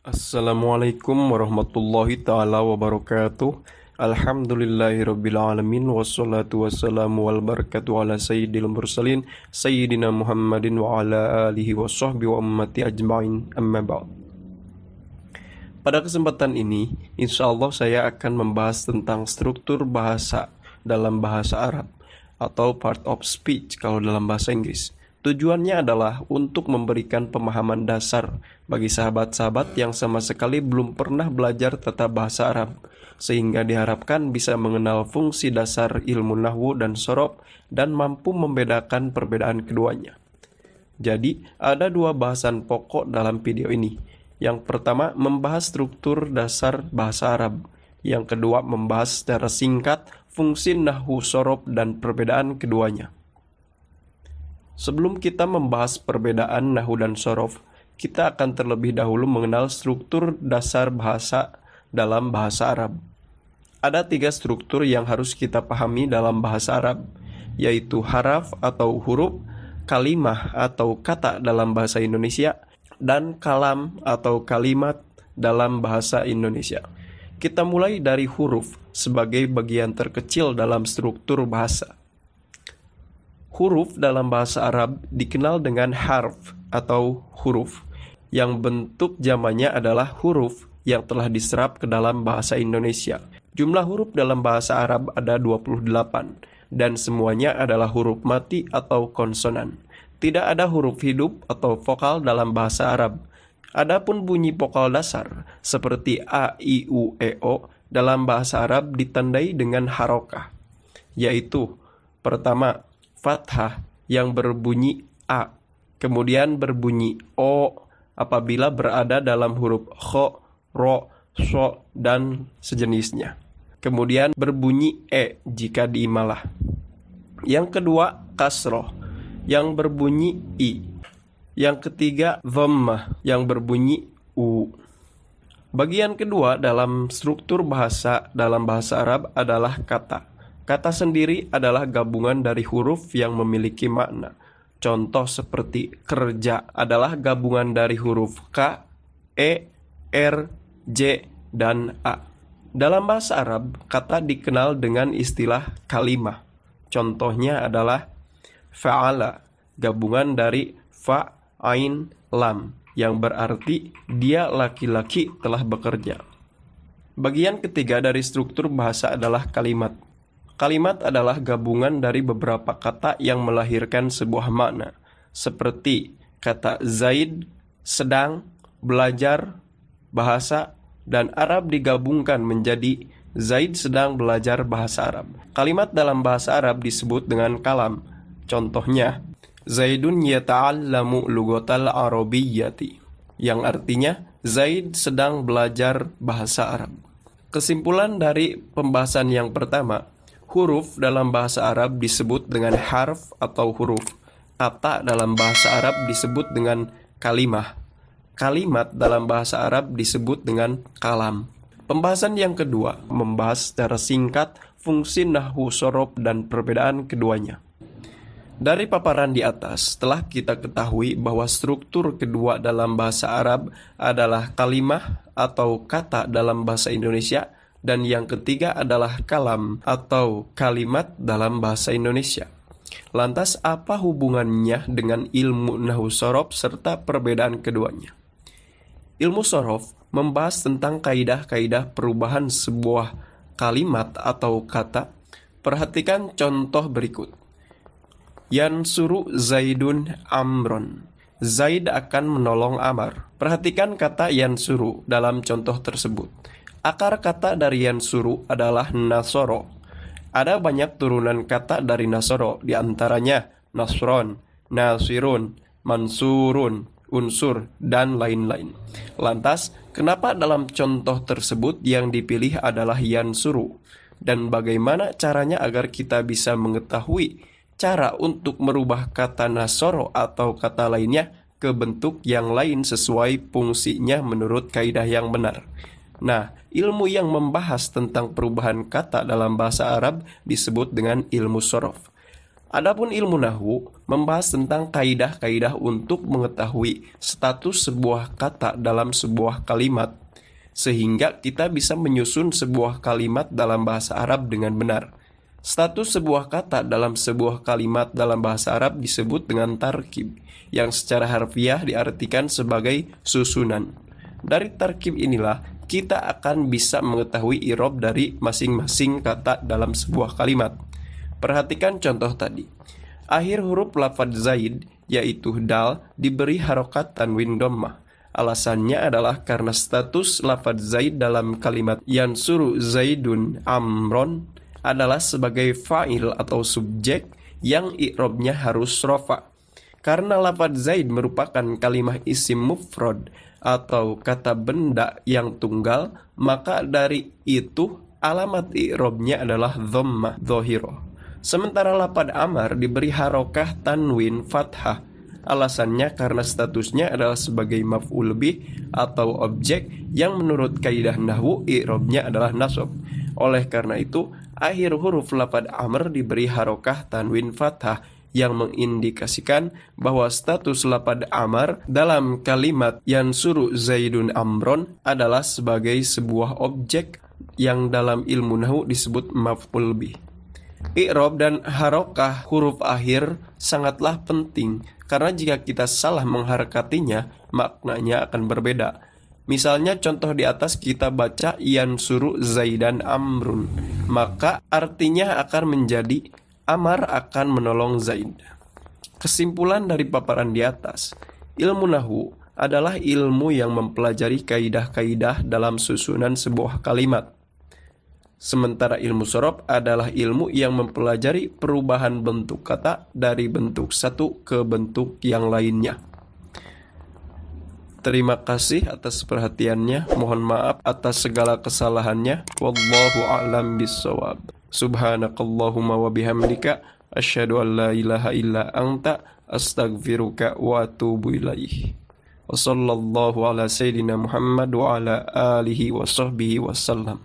Assalamualaikum warahmatullahi ta'ala wabarakatuh. Alhamdulillahirabbil alamin wassalatu wassalamu wal barakatu ala sayyidil mursalin sayyidina Muhammadin wa ala alihi washabbihi wa ummati ajma'in, amma ba'd. Pada kesempatan ini, insyaallah saya akan membahas tentang struktur bahasa dalam bahasa Arab atau part of speech kalau dalam bahasa Inggris. Tujuannya adalah untuk memberikan pemahaman dasar bagi sahabat-sahabat yang sama sekali belum pernah belajar tata bahasa Arab, sehingga diharapkan bisa mengenal fungsi dasar ilmu nahwu dan sorob dan mampu membedakan perbedaan keduanya. Jadi, ada dua bahasan pokok dalam video ini. Yang pertama, membahas struktur dasar bahasa Arab. Yang kedua, membahas secara singkat fungsi nahwu, sorob, dan perbedaan keduanya. Sebelum kita membahas perbedaan nahwu dan sorof, kita akan terlebih dahulu mengenal struktur dasar bahasa dalam bahasa Arab. Ada 3 struktur yang harus kita pahami dalam bahasa Arab, yaitu haraf atau huruf, kalimah atau kata dalam bahasa Indonesia, dan kalam atau kalimat dalam bahasa Indonesia. Kita mulai dari huruf sebagai bagian terkecil dalam struktur bahasa. Huruf dalam bahasa Arab dikenal dengan harf atau huruf, yang bentuk jamannya adalah huruf yang telah diserap ke dalam bahasa Indonesia. Jumlah huruf dalam bahasa Arab ada 28, dan semuanya adalah huruf mati atau konsonan. Tidak ada huruf hidup atau vokal dalam bahasa Arab. Adapun bunyi vokal dasar, seperti A, I, U, E, O, dalam bahasa Arab ditandai dengan harokah, yaitu pertama, fathah yang berbunyi A, kemudian berbunyi O apabila berada dalam huruf kho, ro, so, dan sejenisnya. Kemudian berbunyi E jika diimalah. Yang kedua, kasroh yang berbunyi I. Yang ketiga, dhammah yang berbunyi U. Bagian kedua dalam struktur bahasa dalam bahasa Arab adalah kata. Kata sendiri adalah gabungan dari huruf yang memiliki makna. Contoh seperti kerja adalah gabungan dari huruf K, E, R, J, dan A. Dalam bahasa Arab, kata dikenal dengan istilah kalimah. Contohnya adalah fa'ala, gabungan dari fa, ain, lam, yang berarti dia laki-laki telah bekerja. Bagian ketiga dari struktur bahasa adalah kalimat. Kalimat adalah gabungan dari beberapa kata yang melahirkan sebuah makna, seperti kata Zaid, sedang, belajar, bahasa, dan Arab digabungkan menjadi Zaid sedang belajar bahasa Arab. Kalimat dalam bahasa Arab disebut dengan kalam. Contohnya, Zaidun yata'allamu lugotal arabiyyati, yang artinya Zaid sedang belajar bahasa Arab. Kesimpulan dari pembahasan yang pertama, huruf dalam bahasa Arab disebut dengan harf atau huruf. Kata dalam bahasa Arab disebut dengan kalimah. Kalimat dalam bahasa Arab disebut dengan kalam. Pembahasan yang kedua membahas secara singkat fungsi nahwu, sorob, dan perbedaan keduanya. Dari paparan di atas, telah kita ketahui bahwa struktur kedua dalam bahasa Arab adalah kalimah atau kata dalam bahasa Indonesia, dan yang ketiga adalah kalam atau kalimat dalam bahasa Indonesia. Lantas apa hubungannya dengan ilmu nahwu, sorof serta perbedaan keduanya? Ilmu sorof membahas tentang kaidah-kaidah perubahan sebuah kalimat atau kata. Perhatikan contoh berikut. Yansuru Zaidun Amron. Zaid akan menolong Amar. Perhatikan kata yansuru dalam contoh tersebut. Akar kata dari yansuru adalah nasoro. Ada banyak turunan kata dari nasoro, diantaranya nasron, nasirun, mansurun, unsur, dan lain-lain. Lantas, kenapa dalam contoh tersebut yang dipilih adalah yansuru? Dan bagaimana caranya agar kita bisa mengetahui cara untuk merubah kata nasoro atau kata lainnya ke bentuk yang lain sesuai fungsinya menurut kaidah yang benar? Nah, ilmu yang membahas tentang perubahan kata dalam bahasa Arab disebut dengan ilmu sorof. Adapun ilmu nahwu membahas tentang kaidah-kaidah untuk mengetahui status sebuah kata dalam sebuah kalimat, sehingga kita bisa menyusun sebuah kalimat dalam bahasa Arab dengan benar. Status sebuah kata dalam sebuah kalimat dalam bahasa Arab disebut dengan tarkib, yang secara harfiah diartikan sebagai susunan. Dari tarkib inilah kita akan bisa mengetahui i'rab dari masing-masing kata dalam sebuah kalimat. Perhatikan contoh tadi. Akhir huruf lafadz Zaid, yaitu dal, diberi harokat tanwin dhammah. Alasannya adalah karena status lafadz Zaid dalam kalimat yansuru Zaidun Amron adalah sebagai fa'il atau subjek yang i'rabnya harus rofa. Karena lafadz Zaid merupakan kalimah isim mufrad atau kata benda yang tunggal, maka dari itu alamat i'rabnya adalah dhammah dhahirah. Sementara lafadz Amar diberi harokah tanwin fathah. Alasannya karena statusnya adalah sebagai maf'ul bih atau objek yang menurut kaidah nahwu i'rabnya adalah nasab. Oleh karena itu, akhir huruf lafadz Amr diberi harokah tanwin fathah yang mengindikasikan bahwa status lafadz Amr dalam kalimat yansuru Zaidun Amron adalah sebagai sebuah objek yang dalam ilmu nahwu disebut maf'ul bih. I'rab dan harokah huruf akhir sangatlah penting karena jika kita salah mengharakatinya, maknanya akan berbeda. Misalnya contoh di atas kita baca yansuru Zaidan Amrun, maka artinya akan menjadi Amar akan menolong Zaid. Kesimpulan dari paparan di atas, ilmu nahwu adalah ilmu yang mempelajari kaidah-kaidah dalam susunan sebuah kalimat. Sementara ilmu sorof adalah ilmu yang mempelajari perubahan bentuk kata dari bentuk satu ke bentuk yang lainnya. Terima kasih atas perhatiannya. Mohon maaf atas segala kesalahannya. Wallahu a'lam bissawab. Subhanakallahumma wa bihamdika asyhadu an la ilaha illa anta astaghfiruka wa atubu ilaih. Wa sallallahu ala sayyidina Muhammad wa ala alihi wa sahbihi wasallam.